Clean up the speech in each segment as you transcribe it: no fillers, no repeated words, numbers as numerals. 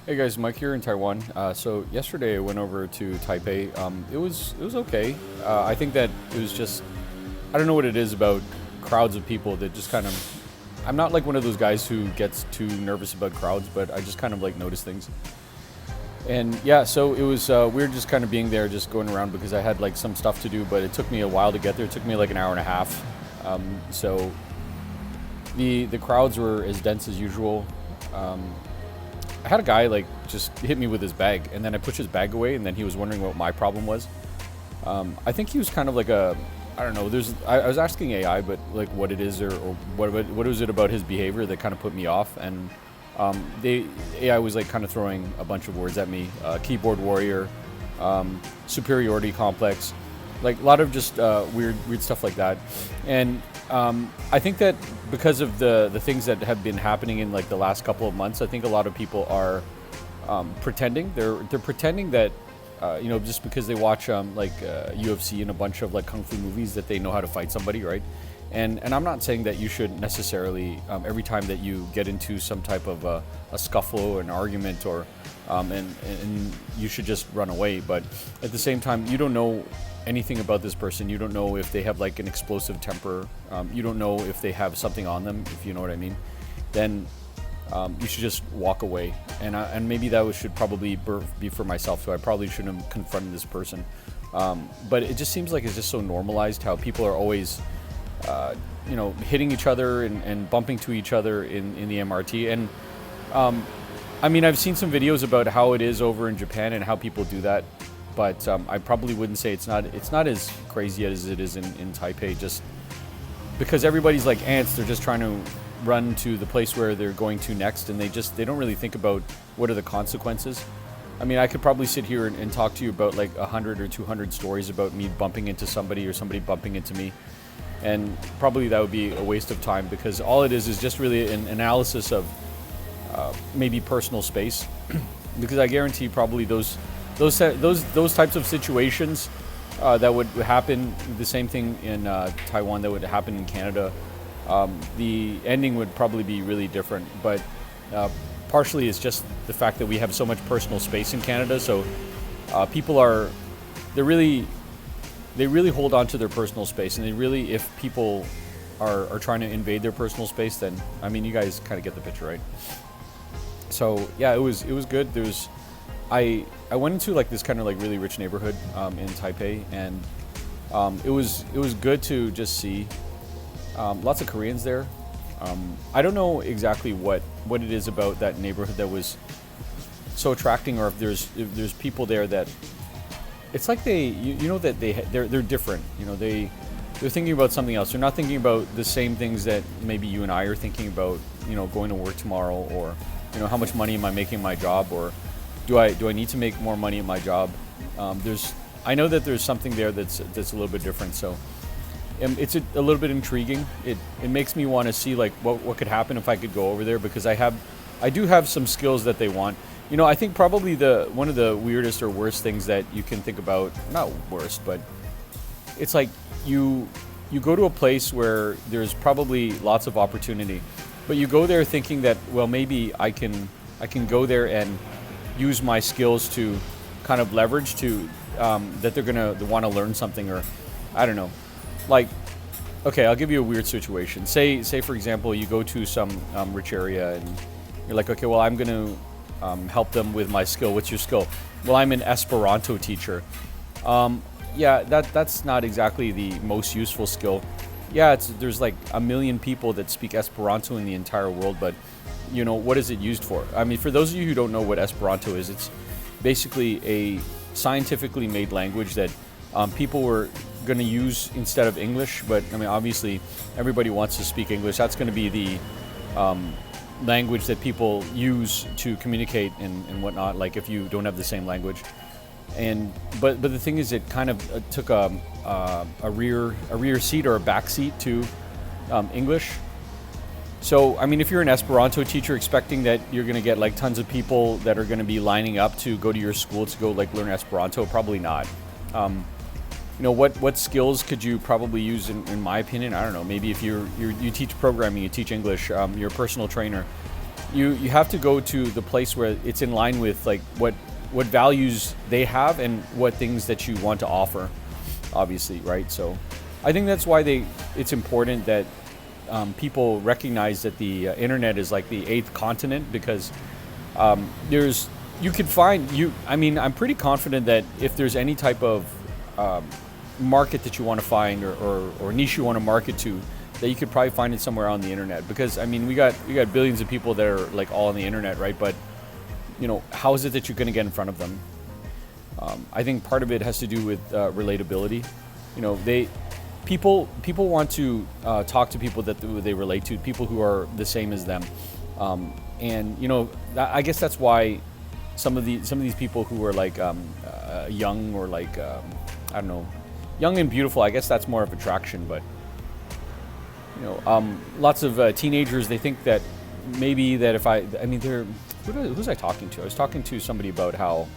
Hey guys, Mike here in Taiwan. So yesterday I went over to Taipei. It was okay. I think that it was just I don't know what it is about crowds of people that just kind of. I'm not like one of those guys who gets too nervous about crowds, but I just kind of like notice things. And yeah, so it was weird just kind of being there, just going around because I had like some stuff to do, but it took me a while to get there. It took me like an hour and a half. So the crowds were as dense as usual. Um, I had a guy like just hit me with his bag, and then I pushed his bag away, and then he was wondering what my problem was. I think he was kind of like a, I don't know. I was asking AI, but like what it is, or what was it about his behavior that kind of put me off, and the AI was like kind of throwing a bunch of words at me, keyboard warrior, superiority complex, like a lot of just weird stuff like that, and I think that because of the things that have been happening in like the last couple of months, I think a lot of people are pretending. They're pretending that just because they watch UFC and a bunch of like kung fu movies that they know how to fight somebody, right? And I'm not saying that you should necessarily every time that you get into some type of a scuffle or an argument or and you should just run away. But at the same time, you don't know anything about this person. You don't know if they have like an explosive temper. You don't know if they have something on them, if you know what I mean. Then you should just walk away. And maybe that should probably be for myself. So I probably shouldn't have confronted this person. But it just seems like it's just so normalized how people are always, hitting each other and bumping to each other in the MRT. And I mean, I've seen some videos about how it is over in Japan and how people do that. But I probably wouldn't say it's not as crazy as it is in Taipei, just because everybody's like ants. They're just trying to run to the place where they're going to next, and they don't really think about what are the consequences. I mean, I could probably sit here and talk to you about like 100 or 200 stories about me bumping into somebody or somebody bumping into me, and probably that would be a waste of time because all it is just really an analysis of maybe personal space, because I guarantee probably those types of situations that would happen. The same thing in Taiwan that would happen in Canada. The ending would probably be really different, but partially it's just the fact that we have so much personal space in Canada. So people they really hold on to their personal space, and if people are trying to invade their personal space, then I mean, you guys kind of get the picture, right? So yeah, it was good. I went into like this kind of like really rich neighborhood in Taipei, and it was good to just see lots of Koreans there. I don't know exactly what it is about that neighborhood that was so attracting, or if there's people there that it's like they're different. They're thinking about something else. They're not thinking about the same things that maybe you and I are thinking about. Going to work tomorrow, or how much money am I making in my job, or do I need to make more money at my job? I know that there's something there that's a little bit different. So it's a little bit intriguing. It makes me want to see like what could happen if I could go over there, because I do have some skills that they want. I think probably one of the weirdest or worst things that you can think about, not worst, but it's like you go to a place where there's probably lots of opportunity, but you go there thinking that, well, maybe I can go there and use my skills to kind of leverage to that they're gonna want to learn something, or I don't know. Like, okay, I'll give you a weird situation. Say for example, you go to some rich area and you're like, okay, well, I'm gonna help them with my skill. What's your skill? Well, I'm an Esperanto teacher. Yeah, that's not exactly the most useful skill. Yeah, there's like a million people that speak Esperanto in the entire world, but what is it used for? I mean, for those of you who don't know what Esperanto is, it's basically a scientifically made language that people were going to use instead of English. But I mean, obviously, everybody wants to speak English. That's going to be the language that people use to communicate and whatnot. Like if you don't have the same language, but the thing is, it kind of took a rear seat or a back seat to English. So, I mean, if you're an Esperanto teacher expecting that you're going to get like tons of people that are going to be lining up to go to your school to go like learn Esperanto, probably not. What skills could you probably use in my opinion? I don't know. Maybe if you teach programming, you teach English, you're a personal trainer. you have to go to the place where it's in line with like what values they have and what things that you want to offer, obviously, right? So I think that's why it's important that people recognize that the internet is like the eighth continent, because you could find I mean, I'm pretty confident that if there's any type of market that you want to find or niche you want to market to, that you could probably find it somewhere on the internet. Because I mean, we got billions of people that are like all on the internet, right? But how is it that you're going to get in front of them? I think part of it has to do with relatability. People want to talk to people that they relate to, people who are the same as them, and I guess that's why some of these people who are like young or like I don't know, young and beautiful, I guess that's more of attraction. But lots of teenagers, they think that maybe that if I mean, who was I talking to? I was talking to somebody about how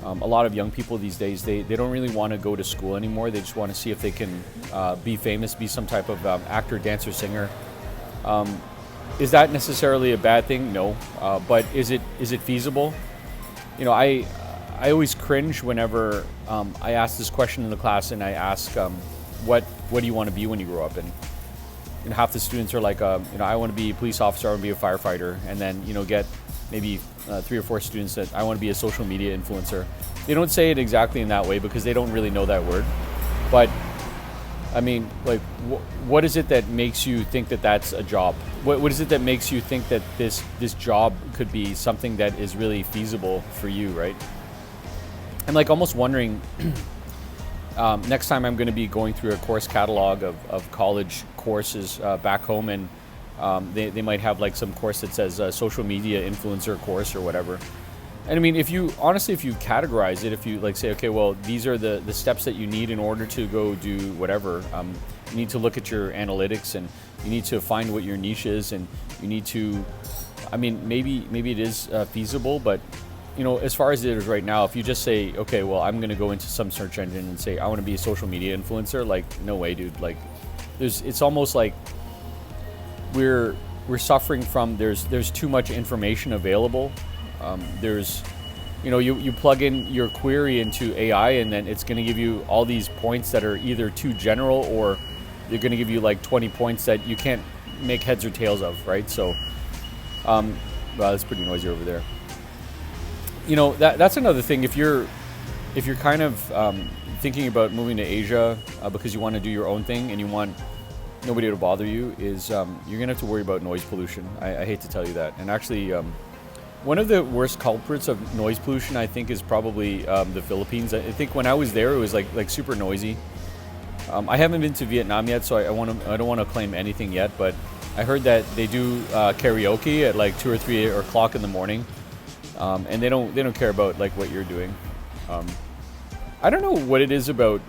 a lot of young people these days, they don't really want to go to school anymore. They just want to see if they can be famous, be some type of actor, dancer, singer. Is that necessarily a bad thing? No. But is it feasible? I always cringe whenever I ask this question in the class, and I ask, what do you want to be when you grow up? And half the students are like, I want to be a police officer, I want to be a firefighter, and then get maybe 3 or 4 students that I want to be a social media influencer. They don't say it exactly in that way because they don't really know that word. But I mean, like, what is it that makes you think that that's a job? What is it that makes you think that this job could be something that is really feasible for you, right? I'm like almost wondering, next time I'm going to be going through a course catalog of college courses back home, and they might have like some course that says social media influencer course or whatever. And I mean, if you categorize it, if you like say, okay, well, these are the steps that you need in order to go do whatever. You need to look at your analytics, and you need to find what your niche is, and you need to, I mean, maybe it is feasible, but as far as it is right now, if you just say, okay, well, I'm going to go into some search engine and say, I want to be a social media influencer, like, no way, dude. Like, it's almost like we're suffering from, there's too much information available. There's, you plug in your query into AI, and then it's going to give you all these points that are either too general, or they're going to give you like 20 points that you can't make heads or tails of, right? So, wow, that's pretty noisy over there. That's another thing. If you're kind of thinking about moving to Asia because you want to do your own thing and you want nobody to bother you, is you're gonna have to worry about noise pollution. I hate to tell you that. And actually, one of the worst culprits of noise pollution, I think, is probably the Philippines. I think when I was there, it was like super noisy. I haven't been to Vietnam yet, so I don't want to claim anything yet. But I heard that they do karaoke at like 2 or 3 o'clock in the morning. And they don't care about like what you're doing. I don't know what it is about.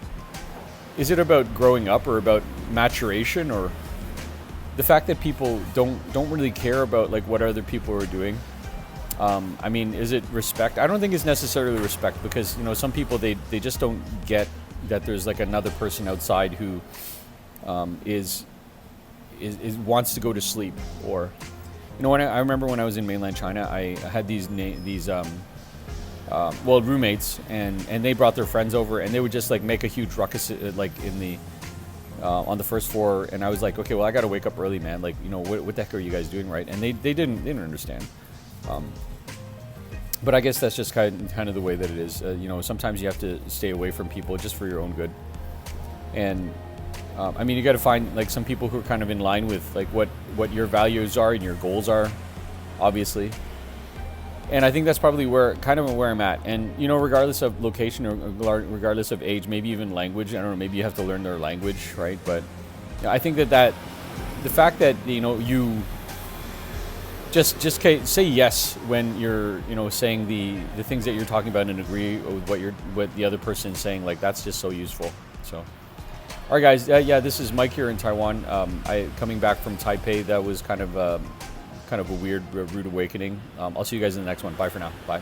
Is it about growing up, or about maturation, or the fact that people don't really care about like what other people are doing? I mean, is it respect? I don't think it's necessarily respect, because some people they just don't get that there's like another person outside who is wants to go to sleep, or when I remember when I was in mainland China, I had these roommates, and they brought their friends over, and they would just like make a huge ruckus like in the on the first floor, and I was like, okay, well, I got to wake up early, man. Like, what the heck are you guys doing, right? And they didn't understand. But I guess that's just kind of the way that it is. Sometimes you have to stay away from people just for your own good. And I mean, you got to find like some people who are kind of in line with like what your values are and your goals are, obviously. And I think that's probably where I'm at. And regardless of location, or regardless of age, maybe even language, I don't know, maybe you have to learn their language, right? But I think that the fact that you just say yes when you're saying the things that you're talking about, and agree with what the other person is saying, like, that's just so useful. So, all right, guys. This is Mike here in Taiwan. Coming back from Taipei. That was kind of a weird, rude awakening. I'll see you guys in the next one. Bye for now. Bye.